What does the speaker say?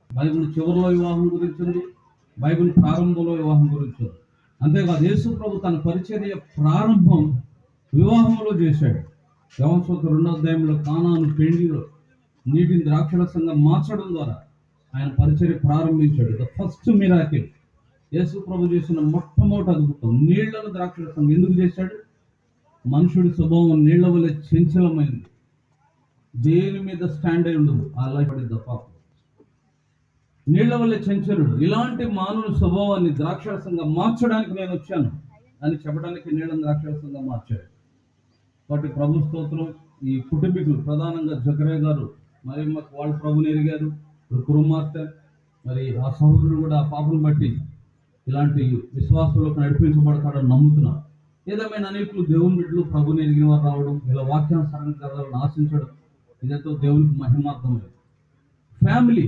Bible చివరిలో వివాహం గురించి ఉంది, బైబిల్ ప్రారంభంలో వివాహం గురించి ఉంది. అంతేకాదు యేసు ప్రభు తన పరిచర్య ప్రారంభం వివాహంలో చేశాడు. యోహాను 2వ అధ్యాయంలో కానాను పెండిలో నీటిని ద్రాక్షరసంగా మార్చడం ద్వారా ఆయన పరిచర్య ప్రారంభించాడు. ద ఫస్ట్ మిరాకిల్, యేసు ప్రభు చేసిన మొట్టమొదటి అద్భుతం నీళ్లను ద్రాక్షరసంగా. ఎందుకు చేశాడు? మనుషుడి స్వభావం నీళ్ల వల్ల చంచలమైంది, దేని మీద స్టాండ్ అయి ఉండదు, అలా పడింది పాపం. నీళ్ల వల్ల చంచలుడు. ఇలాంటి మానవుని స్వభావాన్ని ద్రాక్షరసంగా మార్చడానికి నేను వచ్చాను అని చెప్పడానికి నీళ్ళని ద్రాక్షరసంగా మార్చాడు. కాబట్టి ప్రభు స్తోత్రం. ఈ కుటుంబీకులు ప్రధానంగా జకరయ్య గారు మరి వాళ్ళ ప్రభుని ఎరిగారు, కుమార్తె మరి ఆ సహోదరుడు కూడా ఆ పాపను బట్టి ఇలాంటి విశ్వాసంలోకి నడిపించబడతాడని నమ్ముతున్నారు. ఏదేమైనా అనేకులు దేవుని బిడ్డలు ప్రభుని ఎరిగిన వారు రావడం, ఇలా వాక్యానుసారంగా జరగాలని ఆశించడం, ఇదంతా దేవునికి మహిమార్థమైంది. ఫ్యామిలీ